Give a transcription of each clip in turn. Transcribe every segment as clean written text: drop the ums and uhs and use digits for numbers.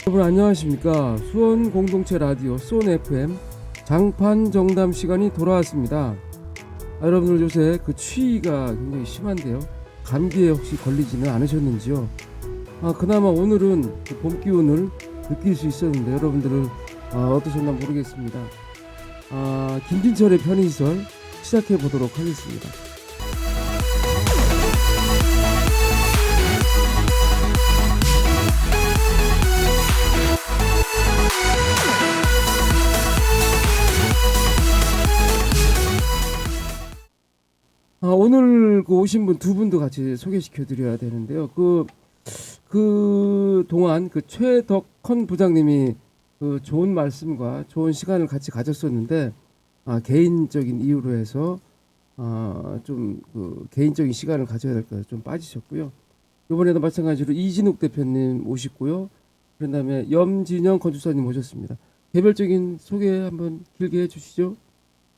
여러분 안녕하십니까. 수원 공동체 라디오 수원 FM 장판 정담 시간이 돌아왔습니다. 여러분들 요새 그 추위가 굉장히 심한데요. 감기에 혹시 걸리지는 않으셨는지요? 그나마 오늘은 그 봄 기운을 느낄 수 있었는데 여러분들은 어떠셨나 모르겠습니다. 김진철의 편의시설 시작해 보도록 하겠습니다. 오늘 그 오신 분 두 분도 같이 소개시켜 드려야 되는데요. 그 동안 그 최덕헌 부장님이 그 좋은 말씀과 좋은 시간을 같이 가졌었는데 개인적인 이유로 해서 좀 그 개인적인 시간을 가져야 될 것 같아서 좀 빠지셨고요. 이번에도 마찬가지로 이진욱 대표님 모시고요. 그런 다음에 염진영 건축사님 모셨습니다. 개별적인 소개 한번 길게 해주시죠.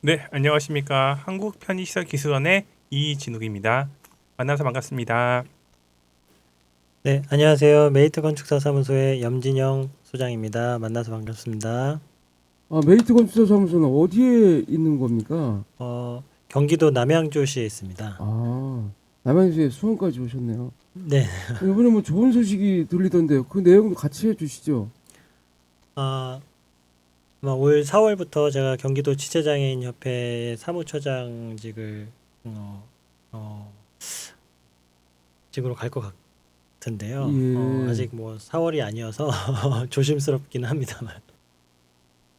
네, 안녕하십니까. 한국편의시설기술원의 이진욱입니다. 만나서 반갑습니다. 네, 안녕하세요. 메이트 건축사 사무소의 염진영 소장입니다. 만나서 반갑습니다. 메이트 건축사 사무소는 어디에 있는 겁니까? 경기도 남양주시에 있습니다. 남양주에 수원까지 오셨네요. 네, 이번에 뭐 좋은 소식이 들리던데요. 그 내용도 같이 해주시죠. 올 4월부터 제가 경기도 지체장애인협회 사무처장직을 직으로 갈 것 같은데요. 예. 아직 뭐 4월이 아니어서 조심스럽긴 합니다만.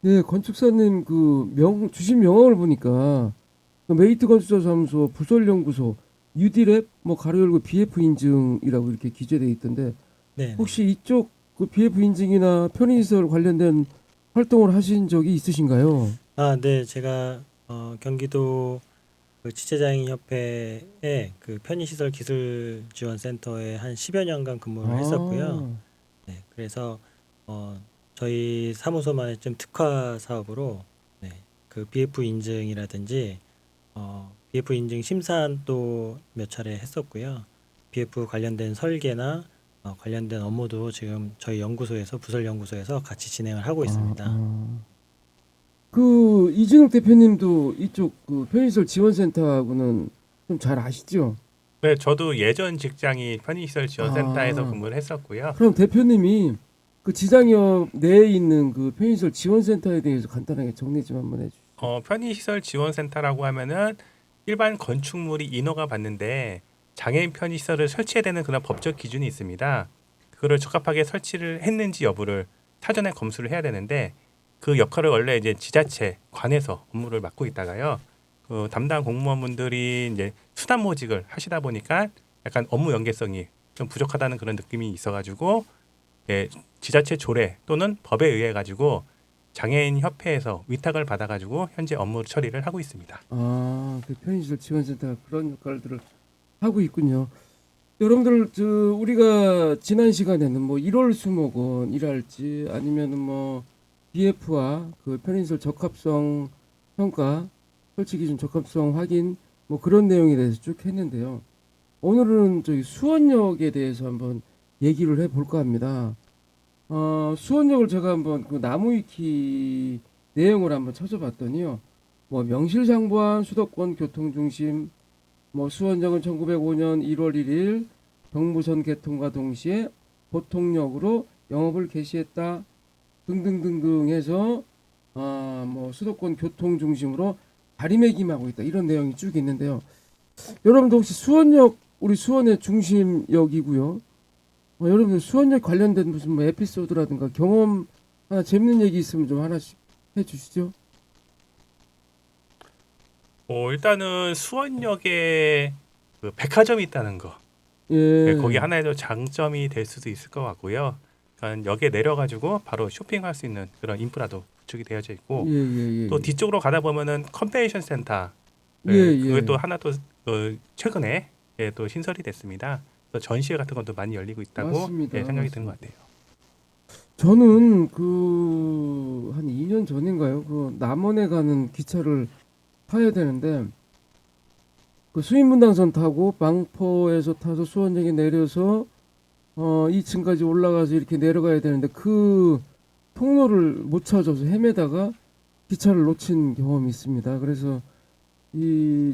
네, 건축사님 주신 명함을 보니까 그 메이트 건축사 사무소 부설연구소 UD랩 뭐 가로 열고 BF 인증이라고 이렇게 기재되어 있던데 네, 혹시 이쪽 그 BF 인증이나 편의시설 관련된 활동을 하신 적이 있으신가요? 네, 제가 경기도 그 지체장애인협회의 그 편의시설 기술지원센터에 한 10여 년간 근무를 했었고요. 네, 그래서 저희 사무소만의 좀 특화 사업으로 그 BF 인증이라든지 BF 인증 심사도 몇 차례 했었고요. BF 관련된 설계나 관련된 업무도 지금 저희 연구소에서 부설 연구소에서 같이 진행을 하고 있습니다. 그 이진욱 대표님도 이쪽 그 편의시설 지원센터하고는 좀 잘 아시죠? 네, 저도 예전 직장이 편의시설지원센터에서 근무를 했었고요. 그럼 대표님이 그 지장협 내에 있는 그 편의시설 지원센터에 대해서 간단하게 정리 좀 한번 해주시죠. 편의시설지원센터라고 하면은 일반 건축물이 인허가 받는데 장애인 편의시설을 설치해야 되는 그런 법적 기준이 있습니다. 그거를 적합하게 설치를 했는지 여부를 사전에 검수를 해야 되는데 그 역할을 원래 이제 지자체 관에서 업무를 맡고 있다가요. 그 담당 공무원분들이 이제 수단 모직을 하시다 보니까 약간 업무 연계성이 좀 부족하다는 그런 느낌이 있어가지고 지자체 조례 또는 법에 의해 가지고 장애인 협회에서 위탁을 받아가지고 현재 업무 처리를 하고 있습니다. 그 편의시설 지원센터가 그런 역할들을 하고 있군요. 여러분들 우리가 지난 시간에는 뭐 1월 수목원이랄지 아니면은 뭐 BF와 그 편의시설 적합성 평가, 설치 기준 적합성 확인 뭐 그런 내용에 대해서 쭉 했는데요. 오늘은 저기 수원역에 대해서 한번 얘기를 해볼까 합니다. 수원역을 제가 한번 그 나무위키 내용을 한번 찾아봤더니요. 뭐 명실상부한 수도권 교통중심, 뭐 수원역은 1905년 1월 1일 경부선 개통과 동시에 보통역으로 영업을 개시했다 등등등등 해서 뭐 수도권 교통 중심으로 자리매김하고 있다 이런 내용이 쭉 있는데요. 여러분들 혹시 수원역 우리 수원의 중심역이고요. 여러분들 수원역 관련된 무슨 뭐 에피소드라든가 경험 하나 재밌는 얘기 있으면 좀 하나씩 해주시죠. 일단은 수원역에 그 백화점이 있다는 거. 예. 거기 하나의 또 장점이 될 수도 있을 것 같고요. 그러니까 역에 내려가지고 바로 쇼핑할 수 있는 그런 인프라도 구축이 되어져 있고 또 뒤쪽으로 가다 보면은 컨벤션 센터 그게 또 하나 또 최근에 또 신설이 됐습니다. 또 전시회 같은 것도 많이 열리고 있다고 생각이 드는 것 같아요. 저는 그 한 2년 전인가요? 그 남원에 가는 기차를 타야 되는데 그 수인분당선 타고 방포에서 타서 수원역에 내려서 2층까지 올라가서 이렇게 내려가야 되는데 그 통로를 못 찾아서 헤매다가 기차를 놓친 경험이 있습니다. 그래서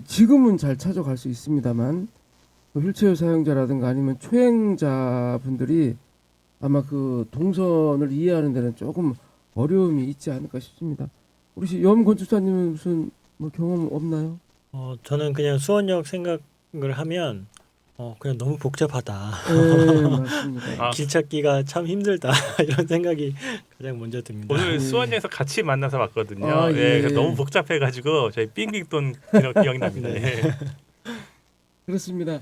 지금은 잘 찾아갈 수 있습니다만 휠체어 사용자라든가 아니면 초행자분들이 아마 그 동선을 이해하는 데는 조금 어려움이 있지 않을까 싶습니다. 우리 염 건축사님은 무슨 뭐 경험 없나요? 저는 그냥 수원역 생각을 하면 그냥 너무 복잡하다. 네, 맞습니다. 아. 길 찾기가 참 힘들다. 이런 생각이 가장 먼저 듭니다. 오늘 예. 수원역에서 같이 만나서 봤거든요. 아, 예. 예. 그래서 너무 복잡해가지고 저희 삥삥 돈 기억이 납니다. 예. 그렇습니다.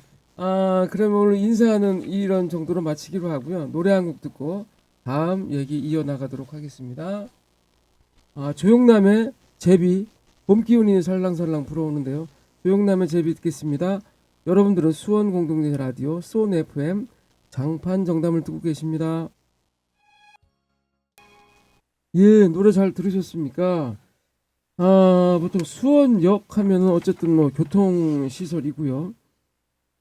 그러면 오늘 인사는 이런 정도로 마치기로 하고요. 노래 한 곡 듣고 다음 얘기 이어나가도록 하겠습니다. 조용남의 제비, 봄 기운이 살랑살랑 불어오는데요. 조용남의 제비 듣겠습니다. 여러분들은 수원 공동체 라디오 수원 FM 장판 정담을 듣고 계십니다. 예, 노래 잘 들으셨습니까? 보통 수원역 하면은 어쨌든 뭐 교통시설이고요.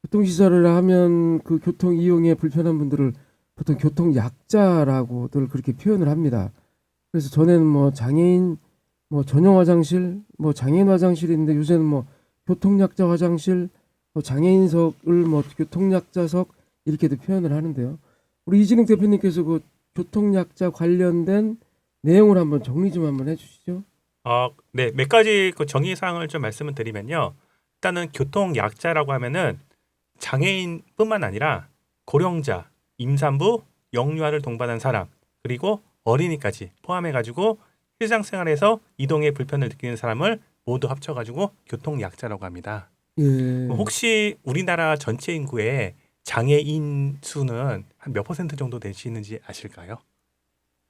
교통시설을 하면 그 교통 이용에 불편한 분들을 보통 교통약자라고들 그렇게 표현을 합니다. 그래서 전에는 뭐 장애인 뭐 전용 화장실, 뭐 장애인 화장실이 있는데 요새는 뭐 교통약자 화장실, 뭐 장애인석을 뭐 교통약자석 이렇게도 표현을 하는데요. 우리 이진웅 대표님께서 그 교통약자 관련된 내용을 한번 정리 좀 한번 해주시죠. 네, 몇 가지 그 정의 사항을 좀 말씀을 드리면요. 일단은 교통약자라고 하면은 장애인뿐만 아니라 고령자, 임산부, 영유아를 동반한 사람, 그리고 어린이까지 포함해가지고 일상생활에서 이동에 불편을 느끼는 사람을 모두 합쳐가지고 교통약자라고 합니다. 예. 혹시 우리나라 전체 인구의 장애인 수는 한 몇 퍼센트 정도 되시는지 아실까요?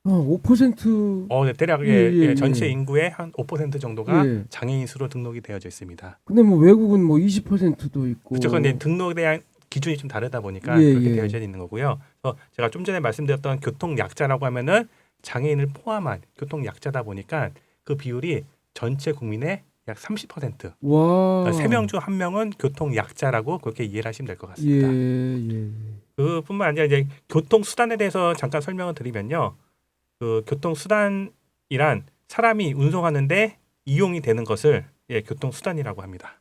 5%. 네, 대략 예. 전체 인구의 한 5% 정도가 예. 장애인 수로 등록이 되어져 있습니다. 근데 뭐 외국은 뭐 20%도 있고. 그렇죠. 근데 등록에 대한 기준이 좀 다르다 보니까 예, 그렇게 예. 되어져 있는 거고요. 그래서 제가 좀 전에 말씀드렸던 교통약자라고 하면은 장애인을 포함한 교통약자다 보니까 그 비율이 전체 국민의 약 30%. 와. 3명 중 1명은 교통약자라고 그렇게 이해를 하시면 될 것 예, 같습니다. 예. 그뿐만 아니라 이제 교통수단에 대해서 잠깐 설명을 드리면요. 그 교통수단이란 사람이 운송하는데 이용이 되는 것을 교통수단이라고 합니다.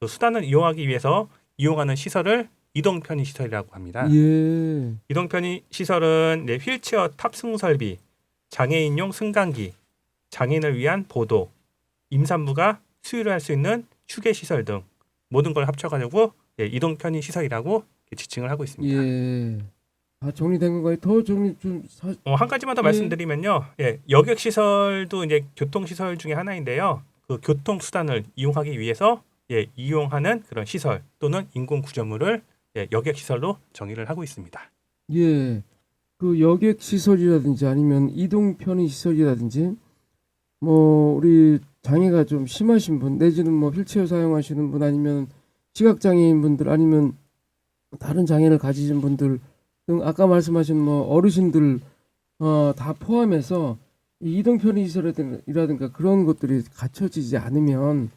그 수단을 이용하기 위해서 이용하는 시설을 이동편의 시설이라고 합니다. 예. 이동편의 시설은 휠체어 탑승 설비, 장애인용 승강기, 장애인을 위한 보도, 임산부가 수유를 할 수 있는 휴게 시설 등 모든 걸 합쳐가지고 이동편의 시설이라고 지칭을 하고 있습니다. 예. 정리된 건가요? 더 정리 좀 한 가지만 더 예. 말씀드리면요. 여객 시설도 이제 교통 시설 중에 하나인데요. 그 교통 수단을 이용하기 위해서 이용하는 그런 시설 또는 인공 구조물을 여객 시설로 정의를 하고 있습니다. 예. 그 여객 시설이라든지 아니면 이동 편의 시설이라든지 뭐 우리 장애가 좀 심하신 분 내지는 뭐 휠체어 사용하시는 분 아니면 시각 장애인 분들 아니면 다른 장애를 가지신 분들 등 아까 말씀하신 뭐 어르신들 다 포함해서 이 이동 편의 시설이라든가 그런 것들이 갖춰지지 않으면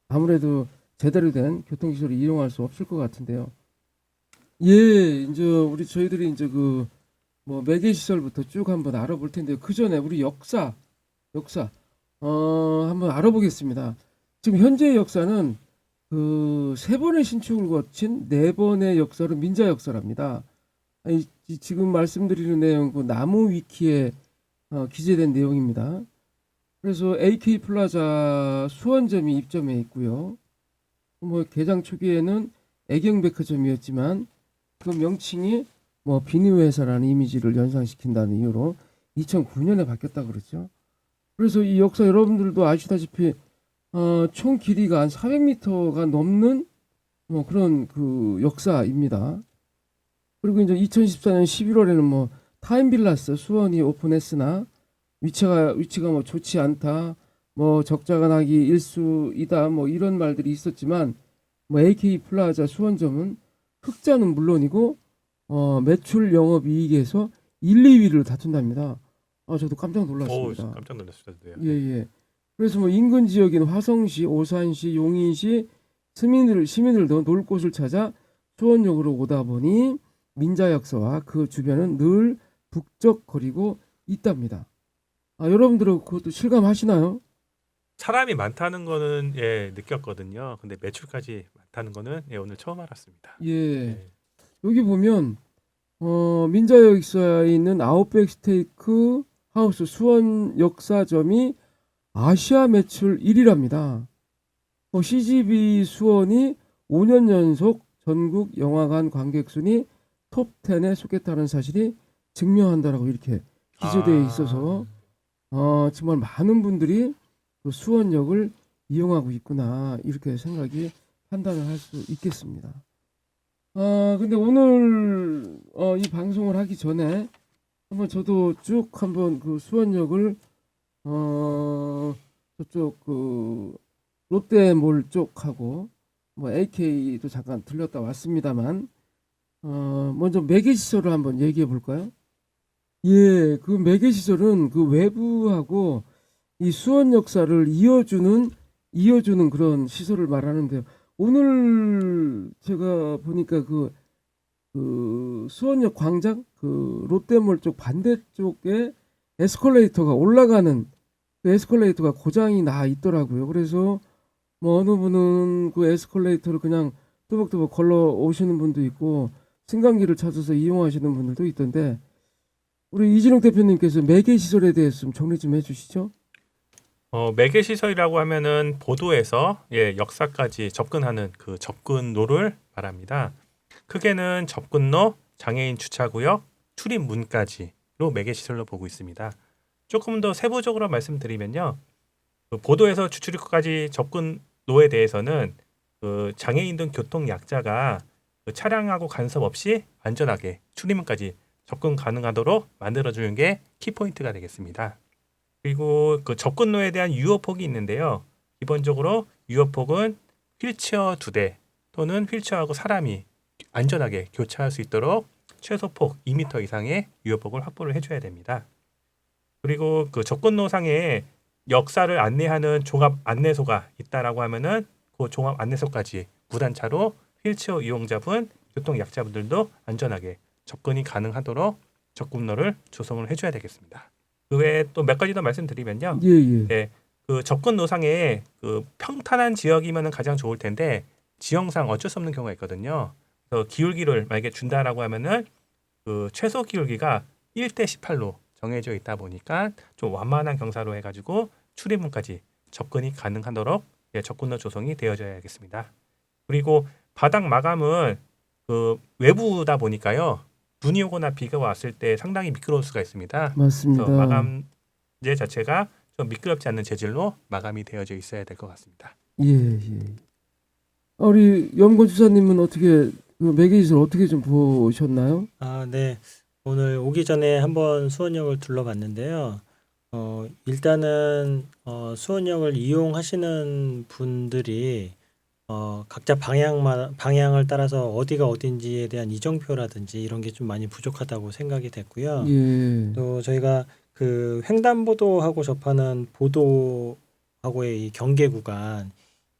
아무래도 제대로 된 교통 시설을 이용할 수 없을 것 같은데요. 예, 이제 저희들이 이제 그 뭐 매개 시설부터 쭉 한번 알아볼 텐데요. 그 전에 우리 역사 한번 알아보겠습니다. 지금 현재의 역사는 그 3번의 신축을 거친 4번의 역사로 민자 역사랍니다. 지금 말씀드리는 내용 그 나무 위키에 기재된 내용입니다. 그래서 AK 플라자 수원점이 입점해 있고요. 뭐 개장 초기에는 애경백화점이었지만 그 명칭이 뭐 비니회사라는 이미지를 연상시킨다는 이유로 2009년에 바뀌었다 그랬죠. 그래서 이 역사 여러분들도 아시다시피 총 길이가 한 400m가 넘는 뭐 그런 그 역사입니다. 그리고 이제 2014년 11월에는 뭐 타임빌라스 수원이 오픈했으나 위치가 뭐 좋지 않다, 뭐 적자가 나기 일수이다, 뭐 이런 말들이 있었지만 뭐 AK 플라자 수원점은 흑자는 물론이고 매출 영업이익에서 1, 2위를 다툰답니다. 저도 깜짝 놀랐습니다. 깜짝 놀랐습니다. 예. 그래서 뭐 인근 지역인 화성시, 오산시, 용인시 시민들도 놀 곳을 찾아 수원역으로 오다 보니 민자역사와 그 주변은 늘 북적거리고 있답니다. 여러분들은 그것도 실감하시나요? 사람이 많다는 거는 예, 느꼈거든요. 근데 매출까지 많다는 거는 예, 오늘 처음 알았습니다. 예. 예. 여기 보면 민자역사에 있는 아웃백 스테이크 하우스 수원 역사점이 아시아 매출 1위랍니다. CGV 수원이 5년 연속 전국 영화관 관객 순위 톱10에 속했다는 사실이 증명한다라고 이렇게 기재되어 있어서 정말 많은 분들이 그 수원역을 이용하고 있구나 이렇게 생각이 판단을 할 수 있겠습니다. 근데 오늘 이 방송을 하기 전에 한번 저도 쭉 한번 그 수원역을 저쪽 그 롯데몰 쪽하고 뭐 AK도 잠깐 들렸다 왔습니다만 먼저 매개시설을 한번 얘기해 볼까요? 예, 그 매개시설은 그 외부하고 이 수원 역사를 이어주는 그런 시설을 말하는데요. 오늘 제가 보니까 그 수원역 광장 그 롯데몰 쪽 반대쪽에 에스컬레이터가 올라가는 그 에스컬레이터가 고장이 나 있더라고요. 그래서 뭐 어느 분은 그 에스컬레이터를 그냥 또박또박 걸러 오시는 분도 있고 승강기를 찾아서 이용하시는 분들도 있던데 우리 이진웅 대표님께서 매개 시설에 대해서 좀 정리 좀 해주시죠. 매개 시설이라고 하면은 보도에서 예, 역사까지 접근하는 그 접근로를 말합니다. 크게는 접근로, 장애인 주차구역, 출입문까지로 매개 시설로 보고 있습니다. 조금 더 세부적으로 말씀드리면요, 그 보도에서 주출입구까지 접근로에 대해서는 그 장애인 등 교통 약자가 그 차량하고 간섭 없이 안전하게 출입문까지 접근 가능하도록 만들어주는 게 키포인트가 되겠습니다. 그리고 그 접근로에 대한 유효폭이 있는데요. 기본적으로 유효폭은 휠체어 2대 또는 휠체어하고 사람이 안전하게 교차할 수 있도록 최소폭 2m 이상의 유효폭을 확보를 해줘야 됩니다. 그리고 그 접근로상에 역사를 안내하는 종합 안내소가 있다라고 하면은 그 종합 안내소까지 무단차로 휠체어 이용자분, 교통 약자분들도 안전하게 접근이 가능하도록 접근로를 조성을 해줘야 되겠습니다. 그 외에 또 몇 가지 더 말씀드리면요. 예. 네, 그 접근로상에 그 평탄한 지역이면은 가장 좋을 텐데 지형상 어쩔 수 없는 경우가 있거든요. 그래서 기울기를 만약에 준다라고 하면은 그 최소 기울기가 1:18로 정해져 있다 보니까 좀 완만한 경사로 해가지고 출입문까지 접근이 가능하도록 예, 접근로 조성이 되어져야겠습니다. 그리고 바닥 마감은 그 외부다 보니까요. 눈이 오거나 비가 왔을 때 상당히 미끄러울 수가 있습니다. 맞습니다. 그래서 마감재 자체가 좀 미끄럽지 않는 재질로 마감이 되어져 있어야 될 것 같습니다. 예. 우리 염건 주사님은 어떻게 그 매개시설 어떻게 좀 보셨나요? 네. 오늘 오기 전에 한번 수원역을 둘러봤는데요. 일단은 수원역을 이용하시는 분들이 각자 방향을 따라서 어디가 어딘지에 대한 이정표라든지 이런 게 좀 많이 부족하다고 생각이 됐고요. 예. 또 저희가 그 횡단보도하고 접하는 보도하고의 이 경계 구간,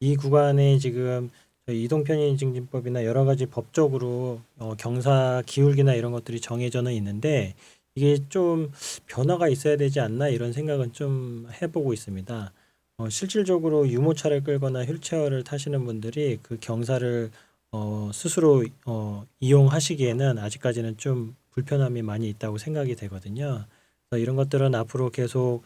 이 구간에 지금 저희 이동편의증진법이나 여러 가지 법적으로 경사 기울기나 이런 것들이 정해져는 있는데 이게 좀 변화가 있어야 되지 않나 이런 생각은 좀 해보고 있습니다. 실질적으로 유모차를 끌거나 휠체어를 타시는 분들이 그 경사를 스스로 이용하시기에는 아직까지는 좀 불편함이 많이 있다고 생각이 되거든요. 그래서 이런 것들은 앞으로 계속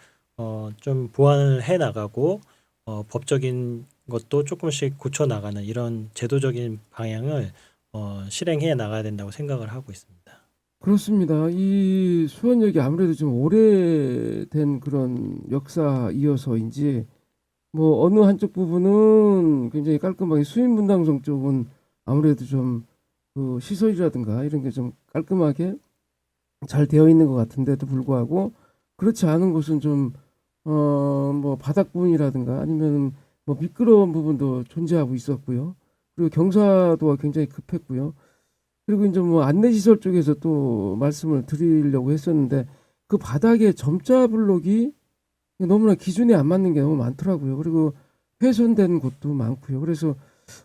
좀 보완을 해 나가고 법적인 것도 조금씩 고쳐 나가는 이런 제도적인 방향을 실행해 나가야 된다고 생각을 하고 있습니다. 그렇습니다. 이 수원역이 아무래도 좀 오래된 그런 역사이어서인지 뭐 어느 한쪽 부분은 굉장히 깔끔하게 수인분당성 쪽은 아무래도 좀 그 시설이라든가 이런 게 좀 깔끔하게 잘 되어 있는 것 같은데도 불구하고 그렇지 않은 곳은 좀 뭐 바닥 부분이라든가 아니면 뭐 미끄러운 부분도 존재하고 있었고요. 그리고 경사도가 굉장히 급했고요. 그리고 이제 뭐 안내시설 쪽에서 또 말씀을 드리려고 했었는데 그 바닥에 점자 블록이 너무나 기준에 안 맞는 게 너무 많더라고요. 그리고 훼손된 곳도 많고요. 그래서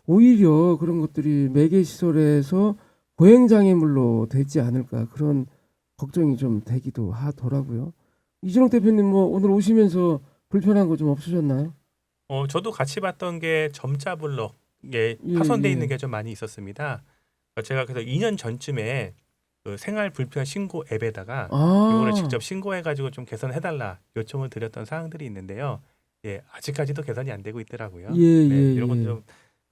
오히려 그런 것들이 매개시설에서 보행 장애물로 되지 않을까 그런 걱정이 좀 되기도 하더라고요. 이준욱 대표님 뭐 오늘 오시면서 불편한 거 좀 없으셨나요? 저도 같이 봤던 게 점자 블럭에 예, 파손돼 예. 있는 게 좀 많이 있었습니다. 제가 그래서 2년 전쯤에 그 생활 불편 신고 앱에다가 이거를 아, 직접 신고해가지고 좀 개선해달라 요청을 드렸던 사항들이 있는데요. 예, 아직까지도 개선이 안 되고 있더라고요. 예, 네, 예, 이런 건 예. 좀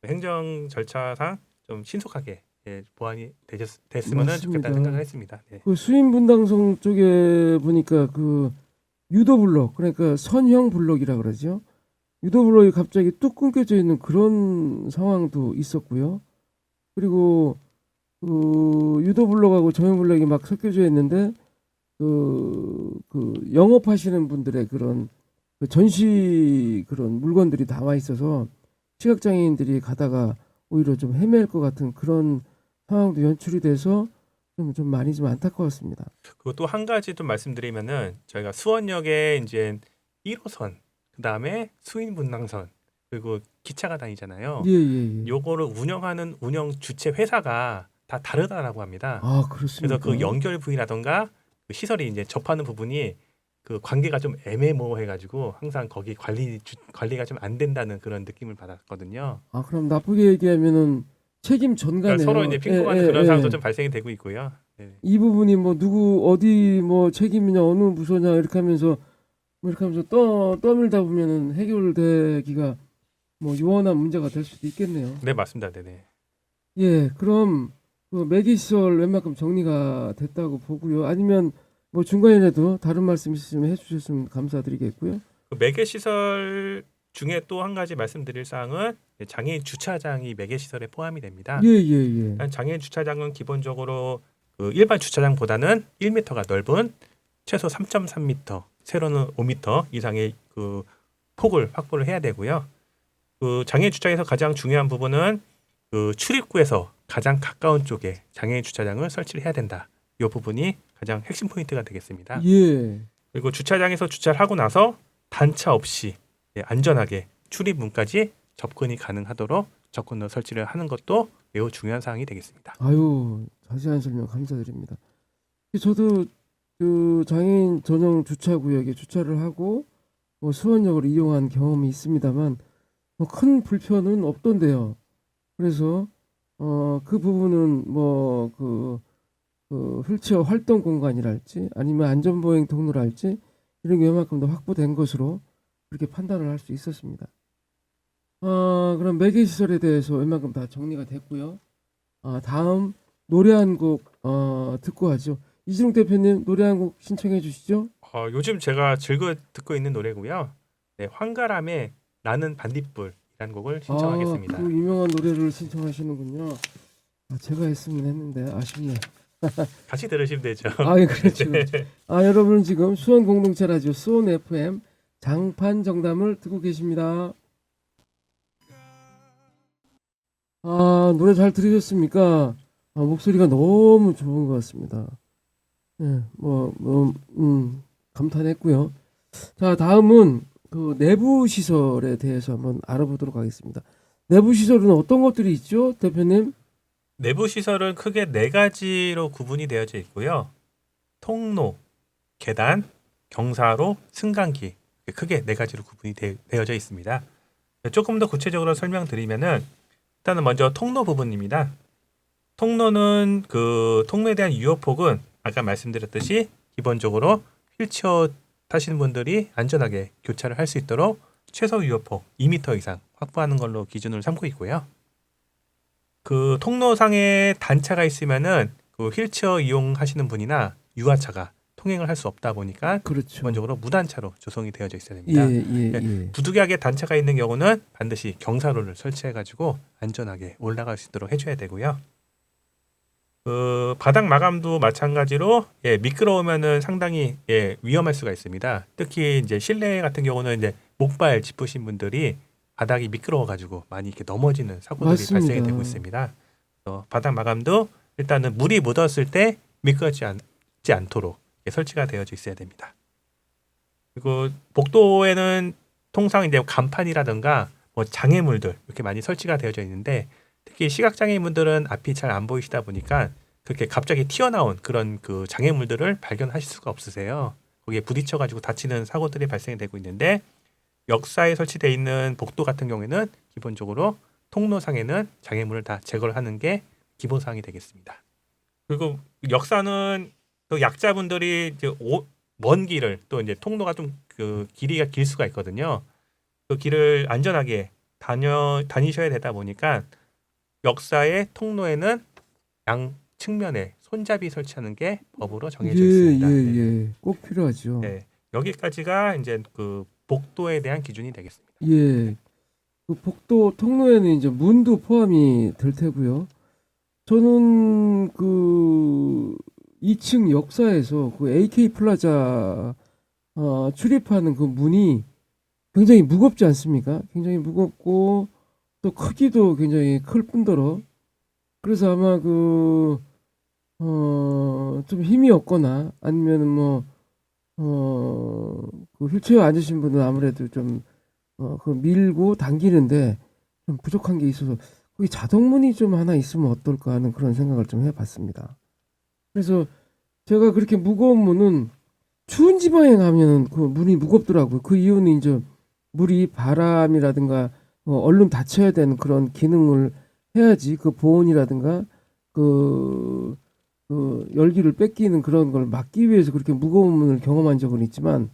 행정 절차상 좀 신속하게 보완이 됐으면 맞습니다. 좋겠다는 생각을 했습니다. 네. 그 수인 분당성 쪽에 보니까 그 유도 블록 그러니까 선형 블록이라 그러죠. 유도 블록이 갑자기 뚝 끊겨져 있는 그런 상황도 있었고요. 그리고 그 유도 블록하고 전용 블록이 막 섞여져 있는데 그 영업하시는 분들의 그런 그 전시 그런 물건들이 나와 있어서 시각장애인들이 가다가 오히려 좀 헤맬 것 같은 그런 상황도 연출이 돼서 좀 많이 좀 안타까웠습니다. 그리고 또 한 가지 좀 말씀드리면은 저희가 수원역에 이제 1호선, 그 다음에 수인분당선, 그리고 기차가 다니잖아요. 예, 예, 예. 요거를 운영하는 운영 주체 회사가 다 다르다라고 합니다. 아, 그래서 그렇습니까? 그 연결 부위라던가 그 시설이 이제 접하는 부분이 그 관계가 좀 애매모호해가지고 항상 거기 관리가 좀 안 된다는 그런 느낌을 받았거든요. 아, 그럼 나쁘게 얘기하면은 책임 전가네요. 그러니까 서로 이제 핑퐁하는 그런 상황도 좀 발생이 되고 있고요. 네. 이 부분이 뭐 누구 어디 뭐 책임이냐 어느 부서냐 이렇게 하면서 뭐 이렇게 하면서 떠밀다 보면은 해결되기가 뭐 요원한 문제가 될 수도 있겠네요. 네, 맞습니다. 네네. 예, 그럼 그 매개 시설 웬만큼 정리가 됐다고 보고요. 아니면 뭐 중간이라도 다른 말씀 있으시면 해주셨으면 감사드리겠고요. 그 매개 시설 중에 또 한 가지 말씀드릴 사항은 장애인 주차장이 매개 시설에 포함이 됩니다. 예, 예, 예. 일단 장애인 주차장은 기본적으로 그 일반 주차장보다는 1m가 넓은 최소 3.3m, 세로는 5m 이상의 그 폭을 확보를 해야 되고요. 그 장애인 주차장에서 가장 중요한 부분은 그 출입구에서 가장 가까운 쪽에 장애인 주차장을 설치를 해야 된다. 이 부분이 가장 핵심 포인트가 되겠습니다. 예. 그리고 주차장에서 주차를 하고 나서 단차 없이 안전하게 출입문까지 접근이 가능하도록 접근로 설치를 하는 것도 매우 중요한 사항이 되겠습니다. 아유, 자세한 설명 감사드립니다. 저도 그 장애인 전용 주차구역에 주차를 하고 뭐 수원역을 이용한 경험이 있습니다만 뭐 큰 불편은 없던데요. 그래서 그 부분은 뭐 그 휠체어 활동 공간이랄지 아니면 안전보행 통로랄지 이런 게 웬만큼 더 확보된 것으로 그렇게 판단을 할 수 있었습니다. 그럼 매개 시설에 대해서 웬만큼 다 정리가 됐고요. 다음 노래 한 곡 듣고 하죠. 이준욱 대표님 노래 한 곡 신청해 주시죠. 요즘 제가 즐겨 듣고 있는 노래고요. 네, 황가람의 나는 반딧불이라는 곡을 신청하겠습니다. 그 유명한 노래를 신청하시는군요. 제가 했으면 했는데 아쉽네요. 같이 들으시면 되죠. 예, 그렇죠. 여러분 지금 수원 공동체 라디오 수원 FM 장판 정담을 듣고 계십니다. 노래 잘 들으셨습니까? 목소리가 너무 좋은 것 같습니다. 예, 감탄했고요. 자, 다음은 그 내부 시설에 대해서 한번 알아보도록 하겠습니다. 내부 시설은 어떤 것들이 있죠, 대표님? 내부 시설은 크게 4가지로 구분이 되어져 있고요. 통로, 계단, 경사로, 승강기 크게 4가지로 구분이 되어져 있습니다. 조금 더 구체적으로 설명드리면은 일단은 먼저 통로 부분입니다. 통로는 그 통로에 대한 유효폭은 아까 말씀드렸듯이 기본적으로 휠체어 타시는 분들이 안전하게 교차를 할 수 있도록 최소 유효폭 2m 이상 확보하는 걸로 기준을 삼고 있고요. 그 통로상에 단차가 있으면은 그 휠체어 이용하시는 분이나 유아차가 통행을 할 수 없다 보니까 그렇죠. 기본적으로 무단차로 조성이 되어져 있어야 됩니다. 예. 부득이하게 단차가 있는 경우는 반드시 경사로를 설치해가지고 안전하게 올라갈 수 있도록 해줘야 되고요. 그 바닥 마감도 마찬가지로 미끄러우면은 상당히 위험할 수가 있습니다. 특히 이제 실내 같은 경우는 이제 목발 짚으신 분들이 바닥이 미끄러워가지고 많이 이렇게 넘어지는 사고들이 맞습니다. 발생이 되고 있습니다. 바닥 마감도 일단은 물이 묻었을 때 미끄러지지 않도록 설치가 되어져 있어야 됩니다. 그리고 복도에는 통상 이제 간판이라든가 뭐 장애물들 이렇게 많이 설치가 되어져 있는데 특히 시각장애인분들은 앞이 잘 안 보이시다 보니까 그렇게 갑자기 튀어나온 그런 그 장애물들을 발견하실 수가 없으세요. 거기에 부딪혀가지고 다치는 사고들이 발생이 되고 있는데 역사에 설치되어 있는 복도 같은 경우에는 기본적으로 통로상에는 장애물을 다 제거를 하는 게 기본 사항이 되겠습니다. 그리고 역사는 또 약자분들이 이제 먼 길을 또 이제 통로가 좀 그 길이가 길 수가 있거든요. 그 길을 안전하게 다니셔야 되다 보니까 역사의 통로에는 양 측면에 손잡이 설치하는 게 법으로 정해져 있습니다. 네네. 꼭 필요하죠. 네. 여기까지가 이제 그 복도에 대한 기준이 되겠습니다. 예. 그 복도 통로에는 이제 문도 포함이 될 테고요. 저는 그 2층 역사에서 그 AK 플라자 출입하는 그 문이 굉장히 무겁지 않습니까? 굉장히 무겁고 또 크기도 굉장히 클 뿐더러 그래서 아마 좀 힘이 없거나 아니면은 그 휠체어 앉으신 분은 아무래도 좀 그 밀고 당기는데 좀 부족한 게 있어서 거기 자동문이 좀 하나 있으면 어떨까 하는 그런 생각을 좀 해봤습니다. 그래서 제가 그렇게 무거운 문은 추운 지방에 가면 그 문이 무겁더라고요. 그 이유는 이제 물이 바람이라든가 얼른 닫혀야 되는 그런 기능을 해야지 그 보온이라든가 그 열기를 뺏기는 그런 걸 막기 위해서 그렇게 무거운 문을 경험한 적은 있지만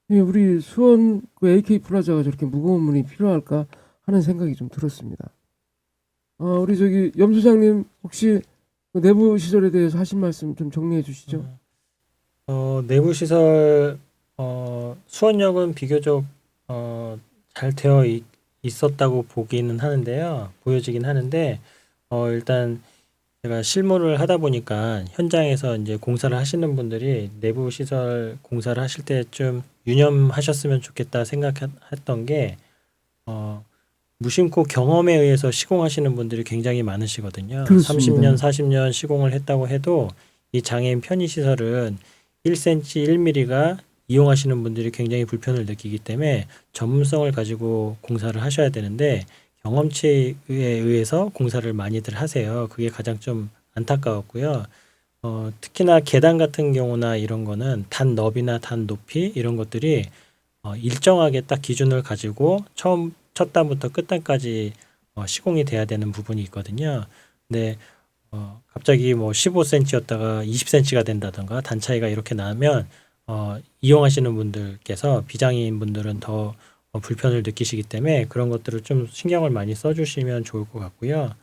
우리 수원 그 AK 플라자가 저렇게 무거운 문이 필요할까 하는 생각이 좀 들었습니다. 우리 저기 염 소장님 혹시 그 내부 시설에 대해서 하신 말씀 좀 정리해 주시죠. 내부 시설 수원역은 비교적 잘 되어 있었다고 보기는 하는데요. 보여지긴 하는데 일단 제가 실무를 하다 보니까 현장에서 이제 공사를 하시는 분들이 내부 시설 공사를 하실 때 좀 유념하셨으면 좋겠다 생각했던 게 무심코 경험에 의해서 시공하시는 분들이 굉장히 많으시거든요. 그렇습니다. 30년, 40년 시공을 했다고 해도 이 장애인 편의시설은 1cm, 1mm가 이용하시는 분들이 굉장히 불편을 느끼기 때문에 전문성을 가지고 공사를 하셔야 되는데 경험치에 의해서 공사를 많이들 하세요. 그게 가장 좀 안타까웠고요. 특히나 계단 같은 경우나 이런 거는 단 너비나 단 높이 이런 것들이 일정하게 딱 기준을 가지고 첫 단부터 끝단까지 시공이 돼야 되는 부분이 있거든요. 근데 갑자기 뭐 15cm였다가 20cm가 된다던가 단 차이가 이렇게 나면 이용하시는 분들께서 비장애인 분들은 더 불편을 느끼시기 때문에 그런 것들을 좀 신경을 많이 써주시면 좋을 것 같고요.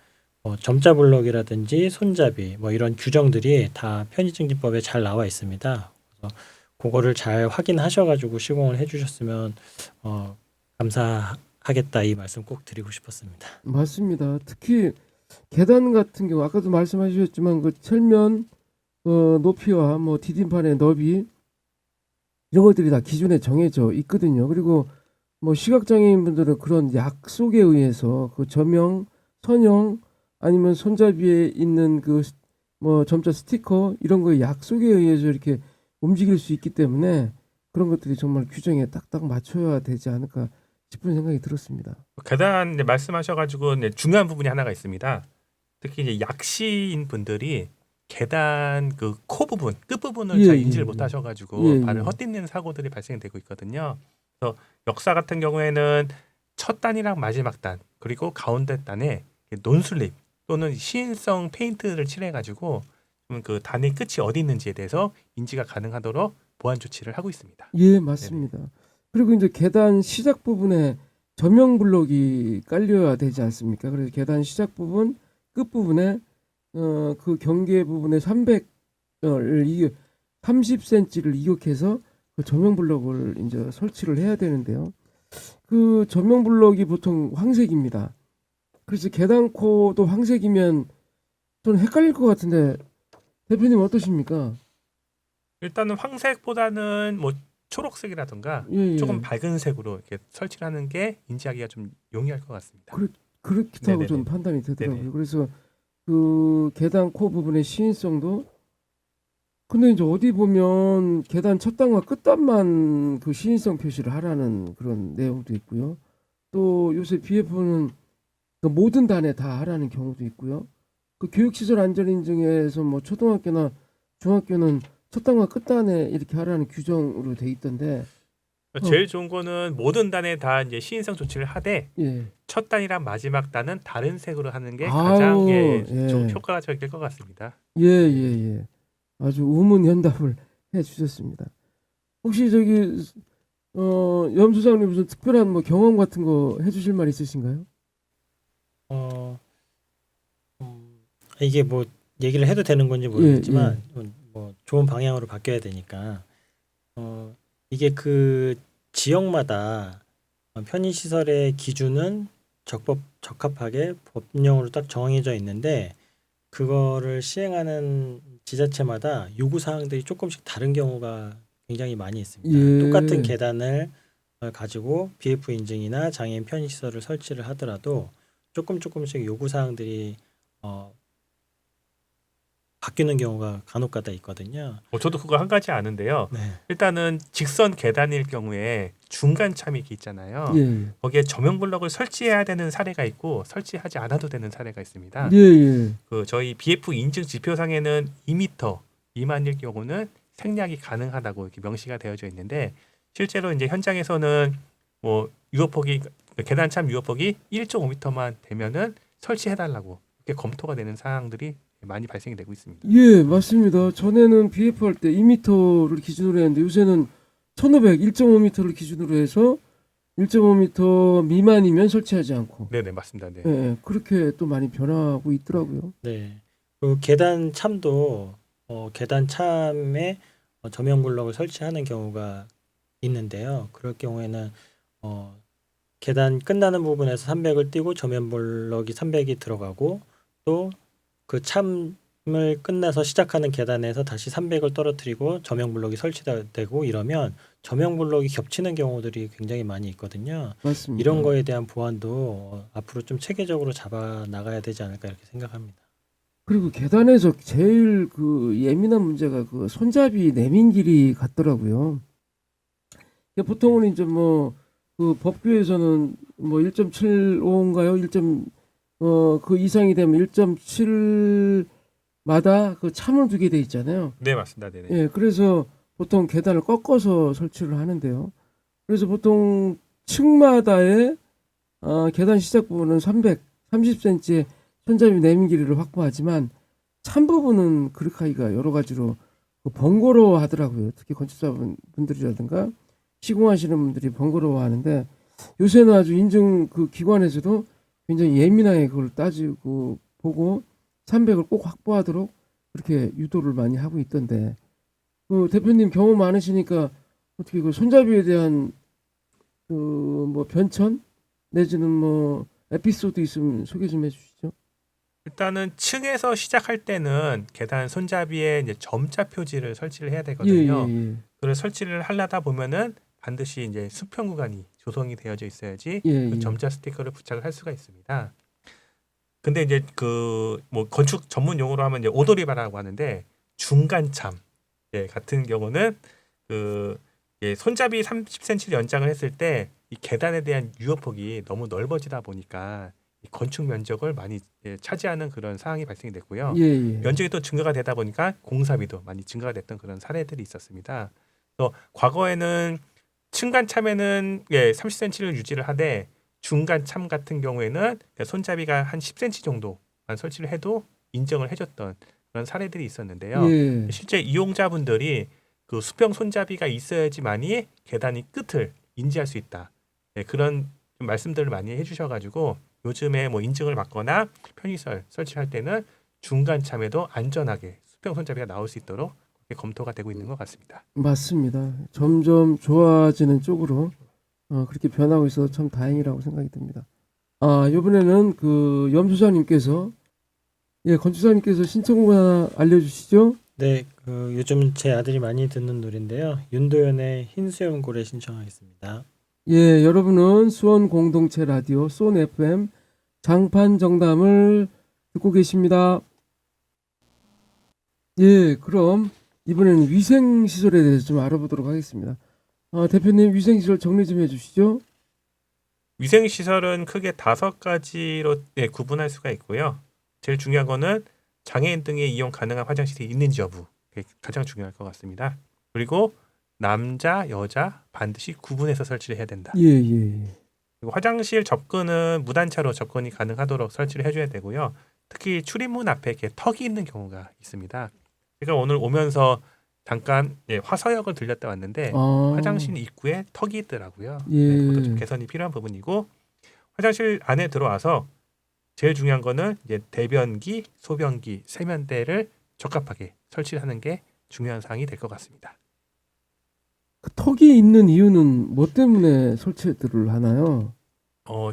점자 블록이라든지 손잡이 뭐 이런 규정들이 다 편의증진법에 잘 나와 있습니다. 그래서 그거를 잘 확인하셔가지고 시공을 해주셨으면 감사하겠다 이 말씀 꼭 드리고 싶었습니다. 맞습니다. 특히 계단 같은 경우 아까도 말씀하셨지만 그 철면 높이와 뭐 디딤판의 너비 이런 것들이 다 기준에 정해져 있거든요. 그리고 뭐 시각장애인 분들은 그런 약속에 의해서 그 저명, 선형 아니면 손잡이에 있는 그 뭐 점자 스티커 이런 거에 약속에 의해서 이렇게 움직일 수 있기 때문에 그런 것들이 정말 규정에 딱딱 맞춰야 되지 않을까 싶은 생각이 들었습니다. 계단 이제 말씀하셔가지고 이제 중요한 부분이 하나가 있습니다. 특히 이제 약시인 분들이 계단 그 코 부분, 끝 부분을 잘 인지를 못하셔가지고 발을 헛디디는 사고들이 발생되고 있거든요. 그래서 역사 같은 경우에는 첫 단이랑 마지막 단 그리고 가운데 단에 논슬립 또는 시인성 페인트를 칠해가지고 그 단의 끝이 어디 있는지에 대해서 인지가 가능하도록 보완 조치를 하고 있습니다. 예, 맞습니다. 그리고 이제 계단 시작 부분에 저명 블록이 깔려야 되지 않습니까? 그래서 계단 시작 부분, 끝 부분에 그 경계 부분에 30cm를 이격해서 그 저명 블록을 이제 설치를 해야 되는데요. 그 저명 블록이 보통 황색입니다. 그래서 계단코도 황색이면 좀 헷갈릴 것 같은데 대표님 어떠십니까? 일단은 황색보다는 뭐 초록색이라든가 조금 밝은 색으로 이렇게 설치를 하는 게 인지하기가 좀 용이할 것 같습니다. 그렇다고 좀 판단이 되더라고요. 그래서 그 계단 코 부분의 시인성도 근데 이제 어디 보면 계단 첫 단과 끝 단만 그 시인성 표시를 하라는 그런 내용도 있고요. 또 요새 BF는 그 모든 단에 다 하라는 경우도 있고요. 그 교육시설 안전인증에서 뭐 초등학교나 중학교는 첫 단과 끝 단에 이렇게 하라는 규정으로 돼 있던데, 제일 좋은 거는 모든 단에 다 이제 시인성 조치를 하되 예, 첫 단이랑 마지막 단은 다른 색으로 하는 게 아우, 가장 예. 좀 효과가 적일 것 같습니다. 예, 예, 예. 아주 우문현답을 해주셨습니다. 혹시 저기 염소장님 무슨 특별한 뭐 경험 같은 거 해주실 말 있으신가요? 어, 이게 뭐 얘기를 해도 되는 건지 모르겠지만 뭐 좋은 방향으로 바뀌어야 되니까 이게 그 지역마다 편의시설의 기준은 적합하게 법령으로 딱 정해져 있는데 그거를 시행하는 지자체마다 요구 사항들이 조금씩 다른 경우가 굉장히 많이 있습니다. 예. 똑같은 계단을 가지고 BF 인증이나 장애인 편의시설을 설치를 하더라도 조금씩 요구 사항들이 바뀌는 경우가 간혹가다 있거든요. 저도 그거 한 가지 아는데요. 네. 일단은 직선 계단일 경우에 중간 참이기 있잖아요. 예, 거기에 조명 블럭을 설치해야 되는 사례가 있고 설치하지 않아도 되는 사례가 있습니다. 예, 예. 그 저희 BF 인증 지표상에는 2m 미만일 경우는 생략이 가능하다고 이렇게 명시가 되어져 있는데 실제로 이제 현장에서는 뭐 유효폭이 계단 참 유효폭이 1.5m만 되면은 설치해달라고 이렇게 검토가 되는 사항들이 많이 발생이 되고 있습니다. 예, 맞습니다. 전에는 BF 할 때 2m를 기준으로 했는데 요새는 1500, 1.5m를 기준으로 해서 1.5m 미만이면 설치하지 않고, 네네 맞습니다. 네. 예, 그렇게 또 많이 변화하고 있더라고요. 네. 그 계단 참도 계단 참에 조명 블럭을 설치하는 경우가 있는데요. 그럴 경우에는 계단 끝나는 부분에서 300을 띄고 조명 블럭이 300이 들어가고 또 그 참을 끝나서 시작하는 계단에서 다시 300을 떨어뜨리고 조명 블럭이 설치되고 이러면 조명 블럭이 겹치는 경우들이 굉장히 많이 있거든요. 맞습니다. 이런 거에 대한 보완도 앞으로 좀 체계적으로 잡아 나가야 되지 않을까 이렇게 생각합니다. 그리고 계단에서 제일 그 예민한 문제가 그 손잡이 내민 길이 같더라고요. 보통은 이제 뭐 그 법규에서는 뭐 1.75인가요? 그 이상이 되면 1.7마다 그 참을 두게 돼 있잖아요. 네 맞습니다. 네네. 예, 그래서 보통 계단을 꺾어서 설치를 하는데요. 그래서 보통 층마다의 계단 시작 부분은 30cm의 손잡이 내민 길이를 확보하지만 참 부분은 그렇게 하기가 여러 가지로 번거로워 하더라고요. 특히 건축자분들이라든가 시공하시는 분들이 번거로워 하는데 요새는 아주 인증 그 기관에서도 굉장히 예민하게 그걸 따지고 보고 300을 꼭 확보하도록 그렇게 유도를 많이 하고 있던데 그 대표님 경험 많으시니까 어떻게 그 손잡이에 대한 그 뭐 변천 내지는 뭐 에피소드 있으면 소개 좀 해주시죠. 일단은 층에서 시작할 때는 계단 손잡이에 이제 점자 표지를 설치를 해야 예, 되거든요. 예, 예. 그걸 설치를 하려다 보면은 반드시 이제 수평 구간이 조성이 되어져 있어야지 예, 그 예. 점자 스티커를 부착을 할 수가 있습니다. 근데 이제 그 뭐 건축 전문 용어로 하면 이제 오도리바라고 하는데 중간참 같은 경우는 그 손잡이 30cm 연장을 했을 때 이 계단에 대한 유효폭이 너무 넓어지다 보니까 이 건축 면적을 많이 차지하는 그런 상황이 발생이 됐고요. 예, 예. 면적이 또 증가가 되다 보니까 공사비도 많이 증가가 됐던 그런 사례들이 있었습니다. 그래서 과거에는 층간 참에는 30cm를 유지를 하되 중간 참 같은 경우에는 손잡이가 한 10cm 정도만 설치를 해도 인정을 해줬던 그런 사례들이 있었는데요. 예. 실제 이용자분들이 그 수평 손잡이가 있어야지만이 계단이 끝을 인지할 수 있다. 그런 좀 말씀들을 많이 해주셔가지고 요즘에 뭐 인증을 받거나 편의시설 설치할 때는 중간 참에도 안전하게 수평 손잡이가 나올 수 있도록 그렇게 검토가 되고 있는 것 같습니다. 맞습니다. 점점 좋아지는 쪽으로 그렇게 변하고 있어서 참 다행이라고 생각이 듭니다. 이번에는 그 염소장님께서 건축사님께서 신청곡 하나 알려주시죠. 네, 그 요즘 제 아들이 많이 듣는 노래인데요. 윤도현의 흰 수염고래 신청하겠습니다. 예, 여러분은 수원 공동체 라디오 수원 FM 장판 정담을 듣고 계십니다. 예, 그럼 이번에는 위생시설에 대해서 좀 알아보도록 하겠습니다. 대표님 위생시설 정리 좀 해주시죠. 위생 시설은 크게 5가지로 구분할 수가 있고요. 제일 중요한 거는 장애인 등의 이용 가능한 화장실이 있는지 여부. 그게 가장 중요할 것 같습니다. 그리고 남자, 여자 반드시 구분해서 설치를 해야 된다. 예, 예, 예. 그리고 화장실 접근은 무단차로 접근이 가능하도록 설치를 해줘야 되고요. 특히 출입문 앞에 이렇게 턱이 있는 경우가 있습니다. 제가 오늘 오면서 잠깐 화서역을 들렸다 왔는데 아, 화장실 입구에 턱이 있더라고요. 예. 그것도 좀 개선이 필요한 부분이고 화장실 안에 들어와서 제일 중요한 거는 이제 대변기, 소변기, 세면대를 적합하게 설치하는 게 중요한 사항이 될 것 같습니다. 그 턱이 있는 이유는 뭐 때문에 설치들을 하나요?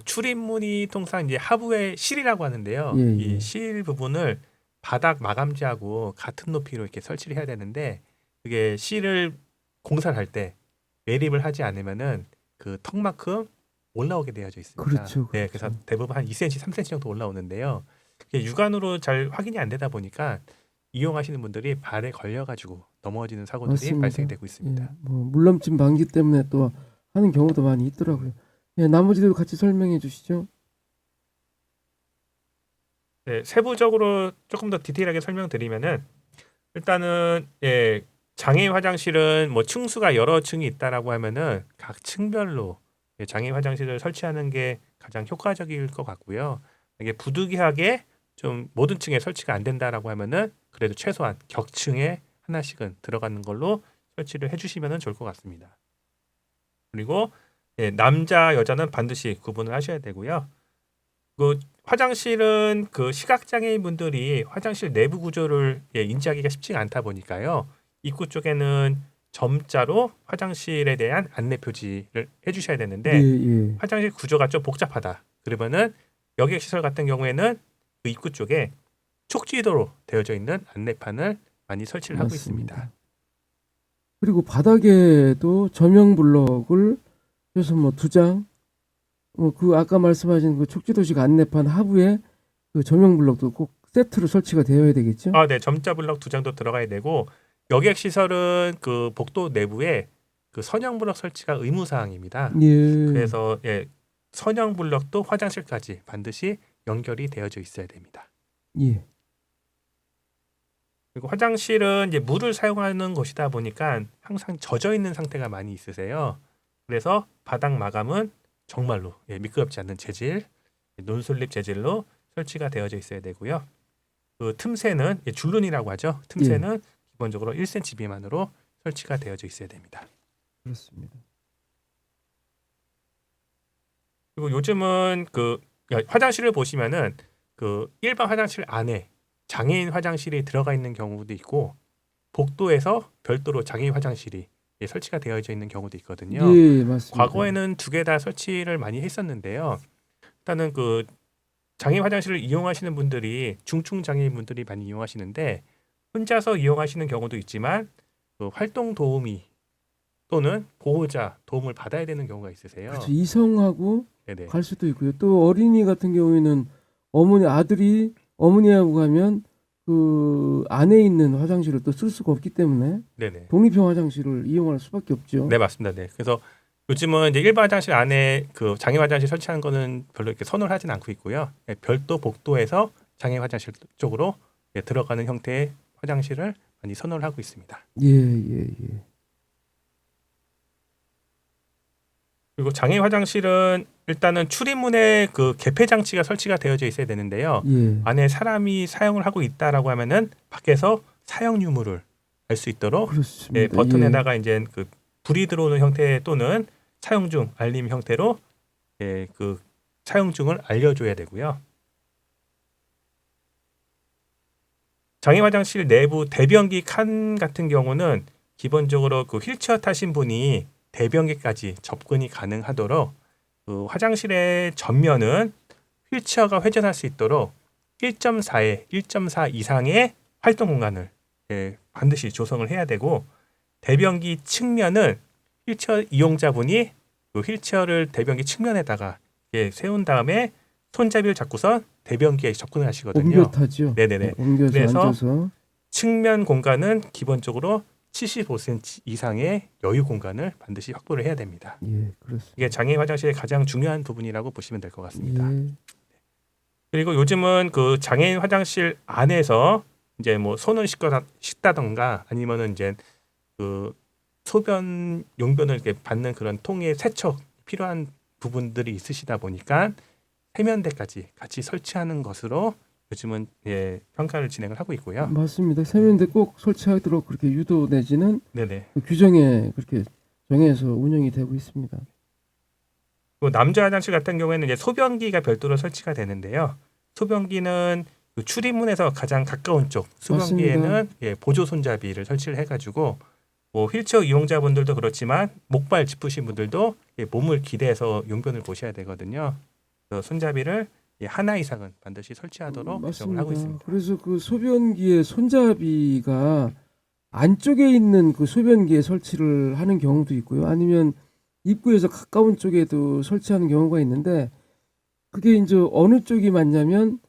출입문이 통상 이제 하부에 실이라고 하는데요. 예, 예. 이 실 부분을 바닥 마감재하고 같은 높이로 이렇게 설치를 해야 되는데 그게 실을 공사를 할 때 매립을 하지 않으면은 그 턱만큼 올라오게 되어져 있습니다. 그렇죠, 네, 그렇죠. 그래서 대부분 한 2cm, 3cm 정도 올라오는데요. 그게 육안으로 잘 확인이 안 되다 보니까 이용하시는 분들이 발에 걸려가지고 넘어지는 사고들이 맞습니다. 발생되고 있습니다. 예, 뭐 물넘침 방지 때문에 또 하는 경우도 많이 있더라고요. 예, 나머지도 같이 설명해 주시죠. 네, 세부적으로 조금 더 디테일하게 설명드리면은 일단은 장애인 화장실은 뭐 층수가 여러 층이 있다라고 하면은 각 층별로 장애인 화장실을 설치하는 게 가장 효과적일 것 같고요. 이게 부득이하게 좀 모든 층에 설치가 안 된다라고 하면은 그래도 최소한 격층에 하나씩은 들어가는 걸로 설치를 해주시면 좋을 것 같습니다. 그리고 남자 여자는 반드시 구분을 하셔야 되고요. 그 화장실은 그 시각장애인 분들이 화장실 내부 구조를 인지하기가 쉽지가 않다 보니까요. 입구 쪽에는 점자로 화장실에 대한 안내 표지를 해주셔야 되는데 예, 예. 화장실 구조가 좀 복잡하다. 그러면은 여객 시설 같은 경우에는 그 입구 쪽에 촉지도로 되어져 있는 안내판을 많이 설치를 하고 맞습니다. 있습니다. 그리고 바닥에도 조명 블럭을 그래서 뭐 2장, 뭐 그 아까 말씀하신 그 촉지도식 안내판 하부에 그 조명 블럭도 꼭 세트로 설치가 되어야 되겠죠? 아, 네, 점자 블럭 2장도 들어가야 되고 여객 시설은 그 복도 내부에 그 선형 블럭 설치가 의무 사항입니다. 예. 그래서 선형 블럭도 화장실까지 반드시 연결이 되어져 있어야 됩니다. 예. 그리고 화장실은 이제 물을 사용하는 곳이다 보니까 항상 젖어 있는 상태가 많이 있으세요. 그래서 바닥 마감은 정말로 미끄럽지 않는 재질, 논슬립 재질로 설치가 되어져 있어야 되고요. 그 틈새는 줄눈이라고 하죠. 틈새는 기본적으로 1cm 미만으로 설치가 되어져 있어야 됩니다. 그렇습니다. 그리고 요즘은 그 화장실을 보시면은 그 일반 화장실 안에 장애인 화장실이 들어가 있는 경우도 있고 복도에서 별도로 장애인 화장실이 설치가 되어져 있는 경우도 있거든요. 예, 맞습니다. 과거에는 2개 다 설치를 많이 했었는데요. 일단은 그 장애인 화장실을 이용하시는 분들이 중증 장애인 분들이 많이 이용하시는데 혼자서 이용하시는 경우도 있지만 그 활동 도우미 또는 보호자 도움을 받아야 되는 경우가 있으세요. 그렇죠. 이성하고 네네. 갈 수도 있고요. 또 어린이 같은 경우에는 아들이 어머니하고 가면 그 안에 있는 화장실을 또 쓸 수가 없기 때문에 네네. 독립형 화장실을 이용할 수밖에 없죠. 네, 맞습니다. 네. 그래서 요즘은 이제 일반 화장실 안에 그 장애 화장실 설치하는 거는 별로 이렇게 선호를 하진 않고 있고요. 별도 복도에서 장애 화장실 쪽으로 들어가는 형태의 화장실을 많이 선호를 하고 있습니다. 예, 예, 예. 그리고 장애 화장실은 일단은 출입문에 그 개폐 장치가 설치가 되어져 있어야 되는데요. 예. 안에 사람이 사용을 하고 있다라고 하면은 밖에서 사용 유무를 알 수 있도록 그렇습니다. 버튼에다가 이제 그 불이 들어오는 형태 또는 사용 중 알림 형태로 그 사용 중을 알려줘야 되고요. 장애 화장실 내부 대변기 칸 같은 경우는 기본적으로 그 휠체어 타신 분이 대변기까지 접근이 가능하도록 그 화장실의 전면은 휠체어가 회전할 수 있도록 1.4에 1.4 이상의 활동 공간을 반드시 조성을 해야 되고 대변기 측면은 휠체어 이용자분이 그 휠체어를 대변기 측면에다가 세운 다음에 손잡이를 잡고서 대변기에 접근을 하시거든요. 옮겨 타죠. 네네네. 옮겨서 그래서 앉아서 측면 공간은 기본적으로 75cm 이상의 여유 공간을 반드시 확보를 해야 됩니다. 예, 그렇습니다. 이게 장애인 화장실의 가장 중요한 부분이라고 보시면 될 것 같습니다. 예. 그리고 요즘은 그 장애인 화장실 안에서 이제 뭐 손을 씻다던가 아니면은 이제 그 소변 용변을 이렇게 받는 그런 통의 세척 필요한 부분들이 있으시다 보니까 세면대까지 같이 설치하는 것으로 요즘은 평가를 진행을 하고 있고요. 맞습니다. 세면대 꼭 설치하도록 그렇게 유도 내지는 네네. 그 규정에 그렇게 정해서 운영이 되고 있습니다. 그 남자 화장실 같은 경우에는 이제 소변기가 별도로 설치가 되는데요. 소변기는 그 출입문에서 가장 가까운 쪽 소변기에는 보조 손잡이를 설치를 해가지고 뭐 휠체어 이용자분들도 그렇지만 목발 짚으신 분들도 몸을 기대서 용변을 보셔야 되거든요. 그래서 손잡이를 하나 이상은 반드시 설치하도록 규정을 하고 있습니다. 그래서 그 소변기의 손잡이가 안쪽에 있는 그 소변기에 설치를 하는 경우도 있고요. 아니면 입구에서 가까운 쪽에도 설치하는 경우가 있는데 그게 이제 어느 쪽이 맞냐면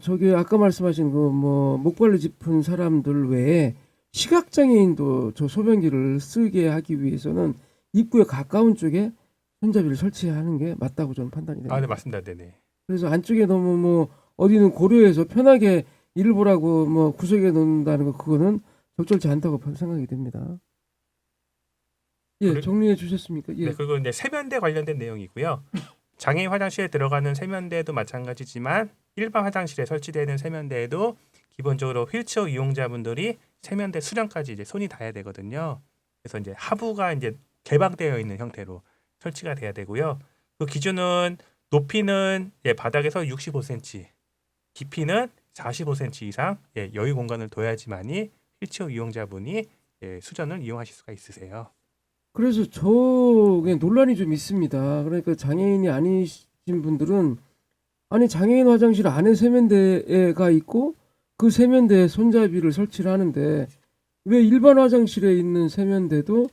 저기 아까 말씀하신 그 뭐 목발로 짚은 사람들 외에 시각장애인도 저 소변기를 쓰게 하기 위해서는 입구에 가까운 쪽에 손잡이를 설치하는 게 맞다고 저는 판단이 됩니다. 아, 네, 맞습니다. 네네. 그래서 안쪽에 너무 뭐 어디는 고려해서 편하게 일을 보라고 뭐 구석에 놓는다는 거 그거는 적절치 않다고 생각이 됩니다. 예, 그래- 정리해 주셨습니까? 예. 네, 그리고 이제 세면대 관련된 내용이고요. 장애인 화장실에 들어가는 세면대도 마찬가지지만 일반 화장실에 설치되는 세면대에도 기본적으로 휠체어 이용자분들이 세면대 수령까지 이제 손이 닿아야 되거든요. 그래서 이제 하부가 이제 개방되어 있는 형태로 설치가 돼야 되고요. 그 기준은 높이는 바닥에서 65cm, 깊이는 45cm 이상 여유 공간을 둬야지만이 휠체어 이용자분이 수전을 이용하실 수가 있으세요. 그래서 저게 논란이 좀 있습니다. 그러니까 장애인이 아니신 분들은 아니 장애인 화장실 안에 세면대가 있고 그 세면대에 손잡이를 설치를 하는데 왜 일반 화장실에 있는 세면대도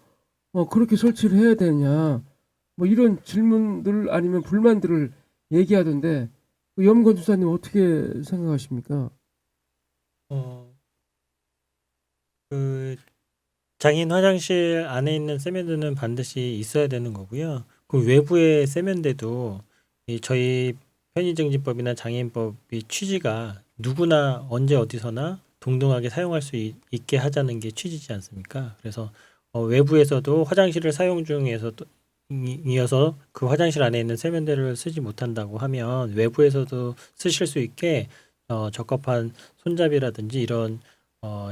그렇게 설치를 해야 되냐 뭐 이런 질문들 아니면 불만들을 얘기하던데 그 염건 주사님 어떻게 생각하십니까? 그 장애인 화장실 안에 있는 세면대는 반드시 있어야 되는 거고요. 그 외부의 세면대도 저희 편의증진법이나 장애인법의 취지가 누구나 언제 어디서나 동등하게 사용할 수 있게 하자는 게 취지지 않습니까? 그래서 외부에서도 화장실을 사용 중에서도 이어서 그 화장실 안에 있는 세면대를 쓰지 못한다고 하면 외부에서도 쓰실 수 있게 적합한 손잡이라든지 이런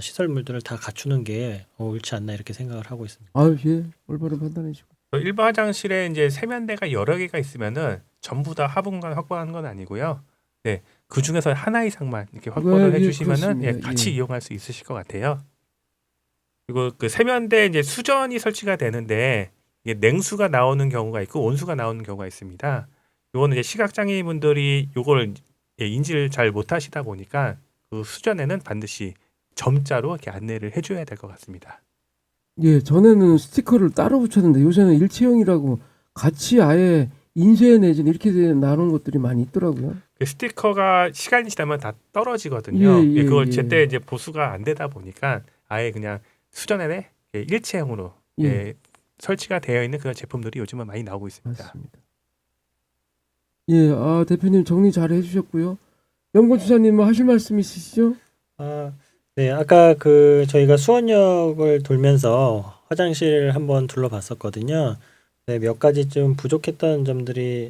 시설물들을 다 갖추는 게 옳지 않나 이렇게 생각을 하고 있습니다. 아유 예 올바른 판단이시고 일반 화장실에 이제 세면대가 여러 개가 있으면은 전부 다 하부 공간 확보하는 건 아니고요. 네, 그 중에서 하나 이상만 이렇게 확보를 예, 해주시면은 그렇습니다. 같이 예. 이용할 수 있으실 것 같아요. 그리고 그 세면대 이제 수전이 설치가 되는데 이게 냉수가 나오는 경우가 있고 온수가 나오는 경우가 있습니다. 요거는 이제 시각장애인 분들이 요걸 인지를 잘 못하시다 보니까 그 수전에는 반드시 점자로 이렇게 안내를 해줘야 될 것 같습니다. 예, 전에는 스티커를 따로 붙였는데 요새는 일체형이라고 같이 아예 인쇄 내지는 이렇게 나눈 것들이 많이 있더라고요. 그 스티커가 시간이 지나면 다 떨어지거든요. 예, 예, 그걸 예. 제때 이제 보수가 안 되다 보니까 아예 그냥 수전에 일체형으로 예. 설치가 되어 있는 그런 제품들이 요즘은 많이 나오고 있습니다. 맞습니다. 예, 아 대표님 정리 잘 해주셨고요. 연구 주사님 뭐 하실 말씀 있으시죠? 네, 아까 저희가 수원역을 돌면서 화장실을 한번 둘러봤었거든요. 네, 몇 가지 좀 부족했던 점들이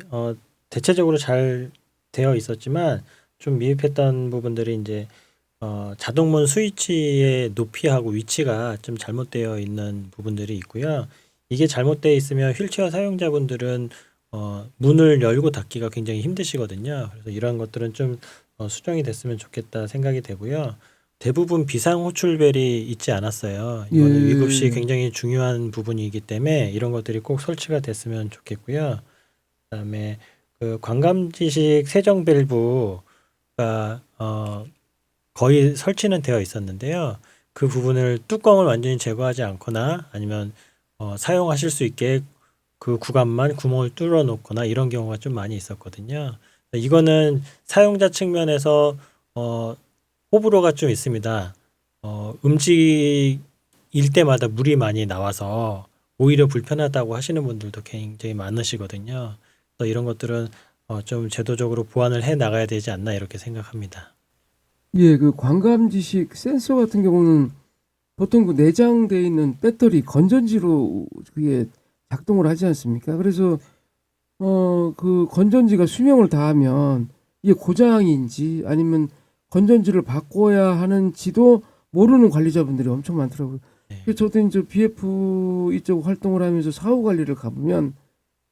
대체적으로 잘 되어 있었지만 좀 미흡했던 부분들이 이제 자동문 스위치의 높이하고 위치가 좀 잘못되어 있는 부분들이 있고요. 이게 잘못되어 있으면 휠체어 사용자분들은 문을 열고 닫기가 굉장히 힘드시거든요. 그래서 이러한 것들은 좀 수정이 됐으면 좋겠다 생각이 되고요. 대부분 비상 호출벨이 있지 않았어요. 이거는 예. 위급 시 굉장히 중요한 부분이기 때문에 이런 것들이 꼭 설치가 됐으면 좋겠고요. 그다음에 그 관감지식 세정 밸브가 거의 설치는 되어 있었는데요. 그 부분을 뚜껑을 완전히 제거하지 않거나 아니면 사용하실 수 있게 그 구간만 구멍을 뚫어 놓거나 이런 경우가 좀 많이 있었거든요. 이거는 사용자 측면에서 호불호가 좀 있습니다. 움직임이 일 때마다 물이 많이 나와서 오히려 불편하다고 하시는 분들도 굉장히 많으시거든요. 그래서 이런 것들은 좀 제도적으로 보완을 해 나가야 되지 않나 이렇게 생각합니다. 예, 그 광감지식 센서 같은 경우는 보통 그 내장돼 있는 배터리 건전지로 그게 작동을 하지 않습니까? 그래서 그 건전지가 수명을 다하면 이게 고장인지 아니면 건전지를 바꿔야 하는지도 모르는 관리자분들이 엄청 많더라고요. 네. 그래서 저도 이제 BF 이쪽 활동을 하면서 사후 관리를 가보면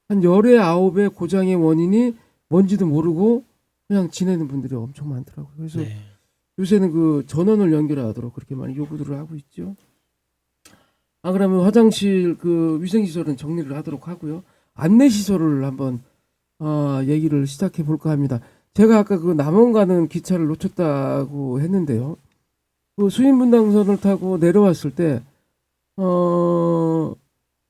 한 열에 아홉의 고장의 원인이 뭔지도 모르고 그냥 지내는 분들이 엄청 많더라고요. 그래서 네. 요새는 그 전원을 연결하도록 그렇게 많이 요구들을 하고 있죠. 그러면 화장실 그 위생시설은 정리를 하도록 하고요. 안내시설을 한번 얘기를 시작해 볼까 합니다. 제가 아까 그 남원 가는 기차를 놓쳤다고 했는데요. 그 수인분당선을 타고 내려왔을 때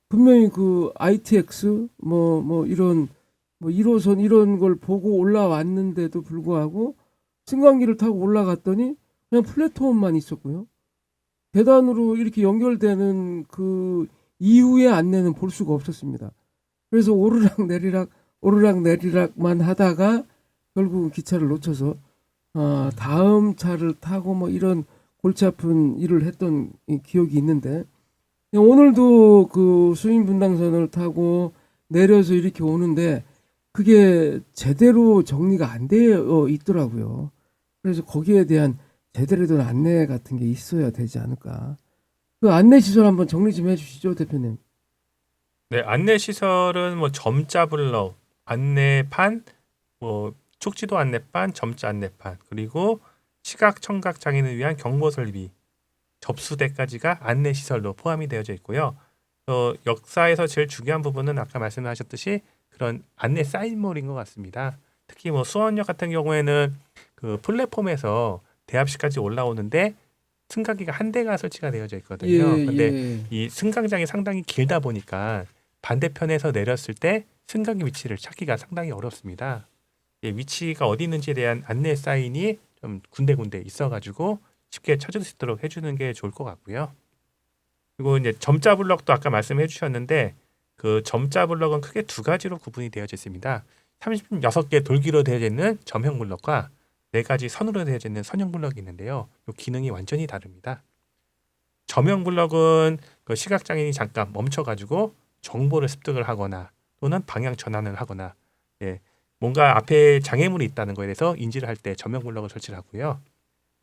분명히 그 ITX 뭐 이런 뭐 1호선 이런 걸 보고 올라왔는데도 불구하고 승강기를 타고 올라갔더니 그냥 플랫폼만 있었고요. 계단으로 이렇게 연결되는 그 이후의 안내는 볼 수가 없었습니다. 그래서 오르락 내리락만 하다가 결국은 기차를 놓쳐서 다음 차를 타고 뭐 이런 골치 아픈 일을 했던 기억이 있는데 오늘도 그 수인분당선을 타고 내려서 이렇게 오는데 그게 제대로 정리가 안 되어 있더라고요. 그래서 거기에 대한 제대로 된 안내 같은 게 있어야 되지 않을까. 그 안내 시설 한번 정리 좀 해주시죠, 대표님. 네, 안내 시설은 뭐 점자 블럭, 안내판, 뭐 촉지도 안내판, 점자 안내판, 그리고 시각 청각 장애인을 위한 경보 설비, 접수대까지가 안내 시설로 포함이 되어져 있고요. 역사에서 제일 중요한 부분은 아까 말씀하셨듯이 그런 안내 사인볼인 것 같습니다. 특히 뭐 수원역 같은 경우에는 그 플랫폼에서 대합실까지 올라오는데 승강기가 한 대가 설치가 되어져 있거든요. 근데 이 승강장이 상당히 길다 보니까 반대편에서 내렸을 때 승강기 위치를 찾기가 상당히 어렵습니다. 위치가 어디 있는지에 대한 안내 사인이 좀 군데군데 있어가지고 쉽게 찾을 수 있도록 해주는 게 좋을 것 같고요. 그리고 이제 점자 블럭도 아까 말씀해 주셨는데 그 점자 블럭은 크게 두 가지로 구분이 되어져 있습니다. 36개 돌기로 되어져 있는 점형 블럭과 4가지 선으로 되어져 있는 선형 블럭이 있는데요. 이 기능이 완전히 다릅니다. 점형 블럭은 그 시각장애인이 잠깐 멈춰가지고 정보를 습득을 하거나 또는 방향 전환을 하거나 뭔가 앞에 장애물이 있다는 거에 대해서 인지를 할 때 점형 블럭을 설치를 하고요.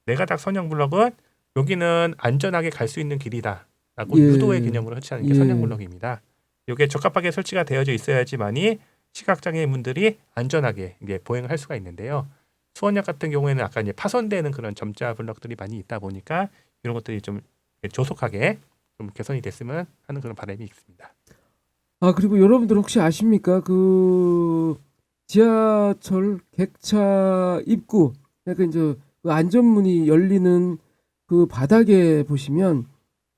4가닥 선형 블럭은 여기는 안전하게 갈 수 있는 길이다라고 유도의 개념으로 설치하는 게 선형 블럭입니다. 이게 적합하게 설치가 되어져 있어야지만이 시각장애인분들이 안전하게 이게 보행을 할 수가 있는데요. 수원역 같은 경우에는 아까 이제 파손되는 그런 점자 블럭들이 많이 있다 보니까 이런 것들이 좀 조속하게 좀 개선이 됐으면 하는 그런 바람이 있습니다. 그리고 여러분들 혹시 아십니까? 그 지하철 객차 입구, 그러니까 이제 그 안전문이 열리는 그 바닥에 보시면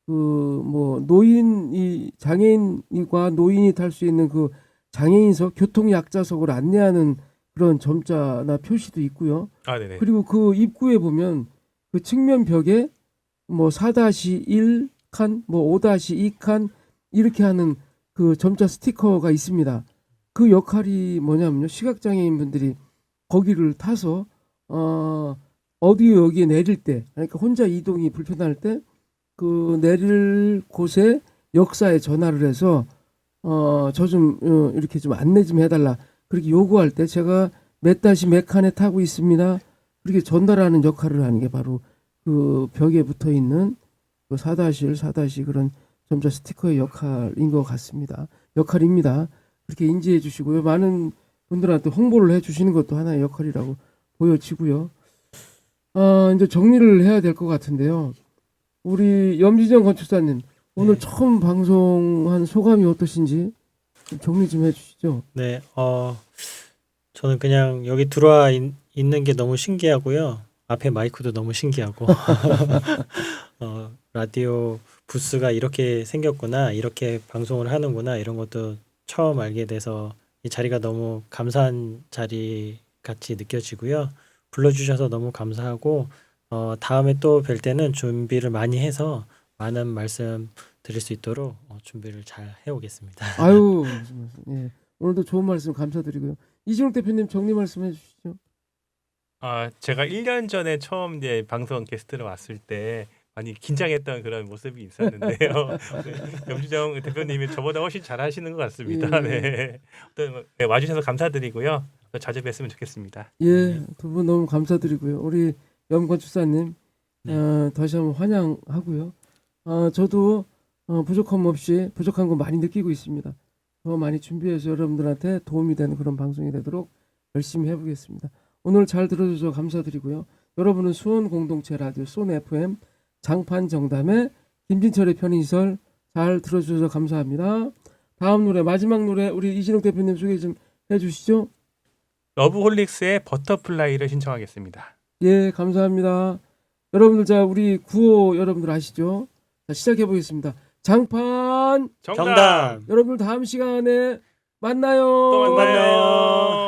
그 뭐 노인이 장애인과 노인이 탈 수 있는 그 장애인석, 교통약자석을 안내하는 그런 점자나 표시도 있고요. 네네. 그리고 그 입구에 보면 그 측면 벽에 뭐 4-1칸, 뭐 5-2칸 이렇게 하는 그 점자 스티커가 있습니다. 그 역할이 뭐냐면요. 시각장애인 분들이 거기를 타서 어디 여기에 내릴 때, 그러니까 혼자 이동이 불편할 때 그 내릴 곳에 역사에 전화를 해서 저 좀 이렇게 좀 안내 좀 해달라. 그렇게 요구할 때 제가 몇 칸에 타고 있습니다. 그렇게 전달하는 역할을 하는 게 바로 그 벽에 붙어 있는 그 4-1 그런 점자 스티커의 역할인 것 같습니다. 역할입니다. 그렇게 인지해 주시고요. 많은 분들한테 홍보를 해 주시는 것도 하나의 역할이라고 보여지고요. 이제 정리를 해야 될 것 같은데요. 우리 염지정 건축사님 오늘 처음 방송한 소감이 어떠신지 좀 정리 좀 해주시죠. 네, 저는 그냥 여기 들어와 있는 게 너무 신기하고요. 앞에 마이크도 너무 신기하고 라디오 부스가 이렇게 생겼구나, 이렇게 방송을 하는구나 이런 것도 처음 알게 돼서 이 자리가 너무 감사한 자리 같이 느껴지고요. 불러주셔서 너무 감사하고 다음에 또 뵐 때는 준비를 많이 해서 많은 말씀 드릴 수 있도록 준비를 잘 해오겠습니다. 아유, 무슨 말씀. 예. 오늘도 좋은 말씀 감사드리고요. 이진욱 대표님 정리 말씀해 주시죠. 제가 1년 전에 처음 이제 방송 게스트로 왔을 때 많이 긴장했던 그런 모습이 있었는데요. 네, 염주정 대표님이 저보다 훨씬 잘하시는 것 같습니다. 예. 네. 네, 와주셔서 감사드리고요. 또 자주 뵀으면 좋겠습니다. 예, 두 분 너무 감사드리고요. 우리 염건축사님 네. 다시 한번 환영하고요. 저도 부족함 없이 부족한 거 많이 느끼고 있습니다. 더 많이 준비해서 여러분들한테 도움이 되는 그런 방송이 되도록 열심히 해보겠습니다. 오늘 잘 들어주셔서 감사드리고요. 여러분은 수원 공동체 라디오 수원 FM 장판 정담의 김진철의 편의시설 잘 들어주셔서 감사합니다. 다음 노래 마지막 노래 우리 이진욱 대표님 소개 좀 해주시죠. 러브홀릭스의 버터플라이를 신청하겠습니다. 예, 감사합니다. 여러분들 자 우리 구호 여러분들 아시죠? 자 시작해 보겠습니다. 장판 정답. 여러분들 다음 시간에 만나요. 또 만나요.